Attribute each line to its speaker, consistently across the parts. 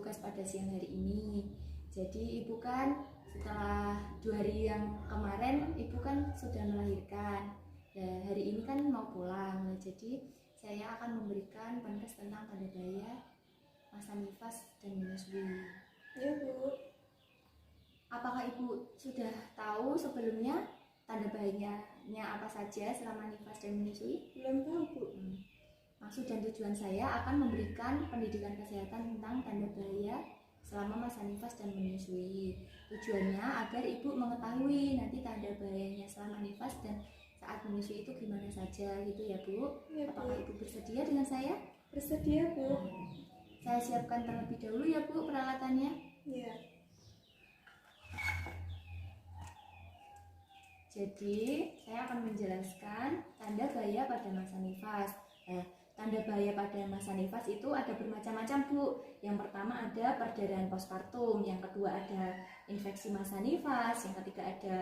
Speaker 1: tugas pada siang hari ini. Jadi ibu kan setelah 2 hari yang kemarin ibu kan sudah melahirkan. Ya, hari ini kan mau pulang. Nah, jadi saya akan memberikan pankes tentang tanda bahaya masa nifas dan menyusui.
Speaker 2: Ya Bu.
Speaker 1: Apakah ibu sudah tahu sebelumnya tanda bahayanya apa saja selama nifas dan menyusui?
Speaker 2: Belum tahu Bu.
Speaker 1: Maksud dan tujuan saya akan memberikan pendidikan kesehatan tentang tanda bahaya selama masa nifas dan menyusui. Tujuannya agar ibu mengetahui nanti tanda bahayanya selama nifas dan saat menyusui itu gimana saja gitu ya Bu.
Speaker 2: Ya, Bu.
Speaker 1: Apakah ibu bersedia dengan saya?
Speaker 2: Bersedia Bu.
Speaker 1: Saya siapkan terlebih dahulu ya Bu peralatannya.
Speaker 2: Ya.
Speaker 1: Jadi saya akan menjelaskan tanda bahaya pada masa nifas. Tanda bahaya pada masa nifas itu ada bermacam-macam Bu. Yang pertama ada perdarahan postpartum, yang kedua ada infeksi masa nifas, yang ketiga ada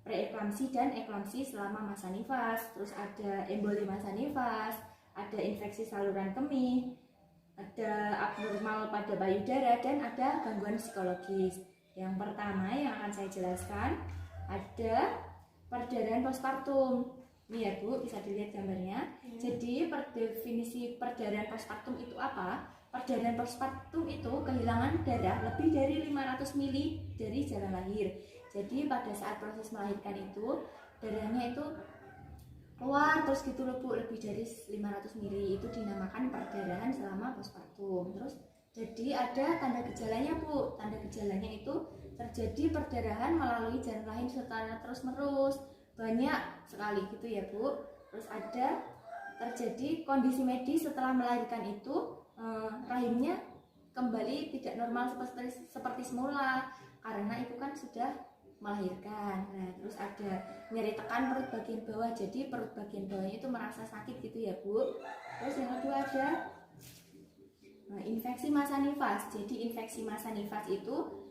Speaker 1: preeklamsi dan eklamsi selama masa nifas, terus ada emboli masa nifas, ada infeksi saluran kemih, ada abnormal pada payudara, dan ada gangguan psikologis. Yang pertama yang akan saya jelaskan ada perdarahan postpartum. Ini ya Bu, bisa dilihat gambarnya. Jadi definisi perdarahan postpartum itu apa? Perdarahan postpartum itu kehilangan darah lebih dari 500 ml dari jalan lahir. Jadi pada saat proses melahirkan itu darahnya itu keluar terus gitu loh Bu, lebih dari 500 ml. Itu dinamakan perdarahan selama postpartum. Terus jadi ada tanda gejalanya Bu. Tanda gejalanya itu terjadi perdarahan melalui jalan lahir secara terus-menerus, banyak sekali gitu ya Bu. Terus ada terjadi kondisi medis setelah melahirkan itu rahimnya kembali tidak normal seperti semula karena ibu kan sudah melahirkan. Nah, terus ada nyeri tekan perut bagian bawah, jadi perut bagian bawahnya itu merasa sakit gitu ya Bu. Terus yang kedua ada infeksi masa nifas. Jadi infeksi masa nifas itu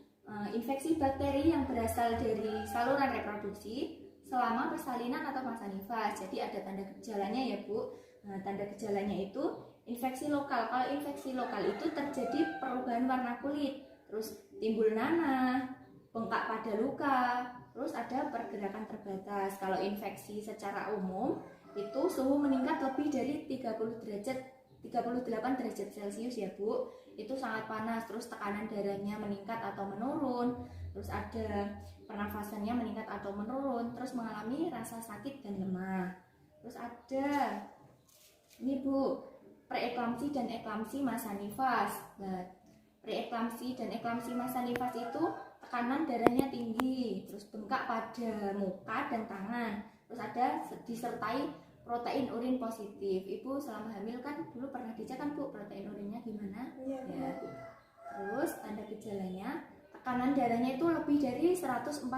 Speaker 1: infeksi bakteri yang berasal dari saluran reproduksi selama persalinan atau masa nifas. Jadi ada tanda gejalanya ya Bu. Nah, tanda gejalanya itu infeksi lokal. Kalau infeksi lokal itu terjadi perubahan warna kulit, terus timbul nanah, bengkak pada luka, terus ada pergerakan terbatas. Kalau infeksi secara umum itu suhu meningkat lebih dari 38 derajat Celcius ya Bu. Itu sangat panas, terus tekanan darahnya meningkat atau menurun, terus ada pernafasannya meningkat atau menurun, terus mengalami rasa sakit dan lemah. Terus ada ini Bu, preeklamsi dan eklamsi masa nifas. Nah, preeklamsi dan eklamsi masa nifas itu tekanan darahnya tinggi, terus bengkak pada muka dan tangan, terus ada disertai protein urin positif. Ibu selama hamil kan dulu pernah dicek kan Bu, protein urinnya gimana?
Speaker 2: Iya.
Speaker 1: Ya. Terus tanda gejalanya tekanan darahnya itu lebih dari 140/90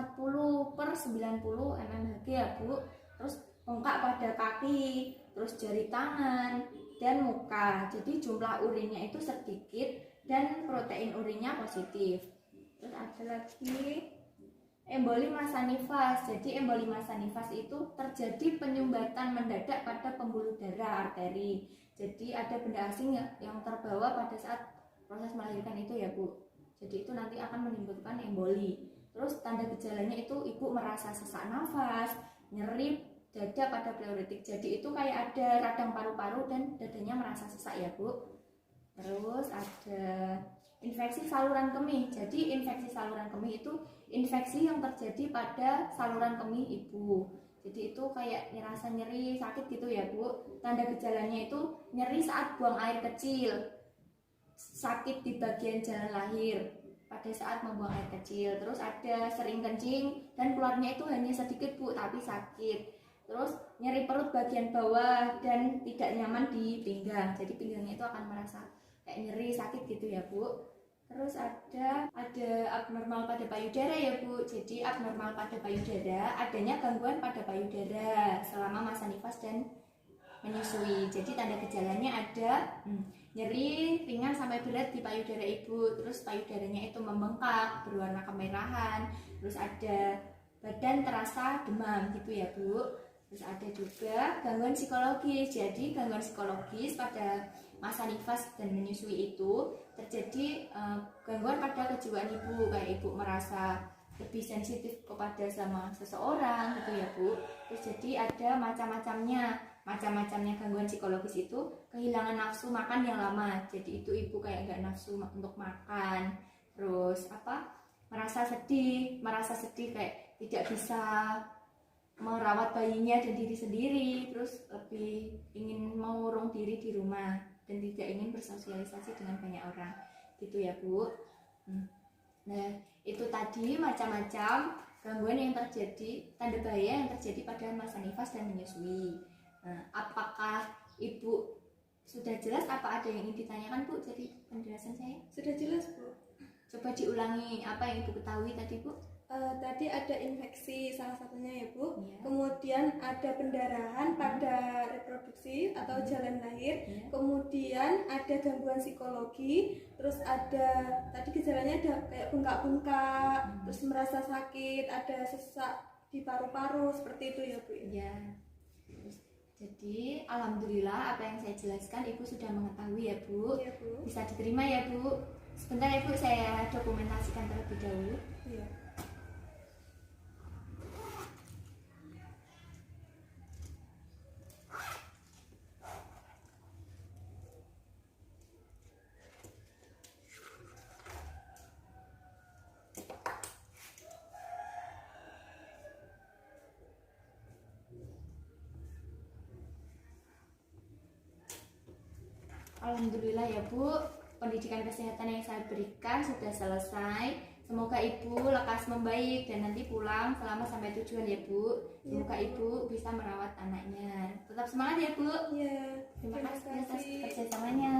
Speaker 1: mmHg ya Bu. Terus bengkak pada kaki, terus jari tangan dan muka. Jadi jumlah urinnya itu sedikit dan protein urinnya positif. Terus ada lagi emboli masa nifas. Jadi emboli masa nifas itu terjadi penyumbatan mendadak pada pembuluh darah arteri. Jadi ada benda asing yang terbawa pada saat proses melahirkan itu ya Bu. Jadi itu nanti akan menimbulkan emboli. Terus tanda gejalanya itu ibu merasa sesak nafas, nyeri dada pada pleuretik. Jadi itu kayak ada radang paru-paru dan dadanya merasa sesak ya Bu. Terus ada infeksi saluran kemih. Jadi infeksi saluran kemih itu infeksi yang terjadi pada saluran kemih ibu. Jadi itu kayak ngerasa nyeri sakit gitu ya Bu. Tanda gejalanya itu nyeri saat buang air kecil, sakit di bagian jalan lahir pada saat membuang air kecil. Terus ada sering kencing dan keluarnya itu hanya sedikit Bu, tapi sakit. Terus nyeri perut bagian bawah dan tidak nyaman di pinggang. Jadi pinggangnya itu akan merasa kayak nyeri sakit gitu ya Bu. Terus ada abnormal pada payudara ya Bu. Jadi abnormal pada payudara adanya gangguan pada payudara selama masa nifas dan menyusui. Jadi tanda gejalanya ada nyeri ringan sampai berat di payudara ibu. Terus payudaranya itu membengkak, berwarna kemerahan. Terus ada badan terasa demam gitu ya Bu. Terus ada juga gangguan psikologis. Jadi gangguan psikologis pada masa nifas dan menyusui itu terjadi gangguan pada kejiwaan ibu, kayak ibu merasa lebih sensitif kepada sama seseorang gitu ya Bu. Terus jadi ada macam-macamnya gangguan psikologis itu kehilangan nafsu makan yang lama, jadi itu ibu kayak gak nafsu untuk makan, terus merasa sedih kayak tidak bisa merawat bayinya dan diri sendiri, terus lebih ingin mengurung diri di rumah dan tidak ingin bersosialisasi dengan banyak orang gitu ya Bu. Nah itu tadi macam-macam gangguan yang terjadi, tanda bahaya yang terjadi pada masa nifas dan menyusui. Nah, apakah ibu sudah jelas, apa ada yang ingin ditanyakan Bu? Jadi penjelasan saya
Speaker 2: Sudah jelas Bu.
Speaker 1: coba diulangi apa yang ibu ketahui tadi Bu.
Speaker 2: Tadi ada infeksi salah satunya ya Bu.
Speaker 1: Ya.
Speaker 2: Kemudian ada pendarahan pada reproduksi atau jalan lahir.
Speaker 1: Ya.
Speaker 2: Kemudian ada gangguan psikologi. Terus ada tadi gejalanya ada kayak bengkak-bengkak, terus merasa sakit, ada sesak di paru-paru seperti itu ya Bu.
Speaker 1: Ya. Jadi alhamdulillah apa yang saya jelaskan ibu sudah mengetahui ya Bu.
Speaker 2: Iya Bu.
Speaker 1: Bisa diterima ya Bu. Sebentar ya Bu, saya dokumentasikan terlebih dahulu.
Speaker 2: Iya.
Speaker 1: Alhamdulillah ya Bu, pendidikan kesehatan yang saya berikan sudah selesai. Semoga ibu lekas membaik dan nanti pulang selama sampai tujuan ya Bu. Semoga ibu bisa merawat anaknya. Tetap semangat ya Bu.
Speaker 2: Iya.
Speaker 1: Terima kasih atas kerjasamanya.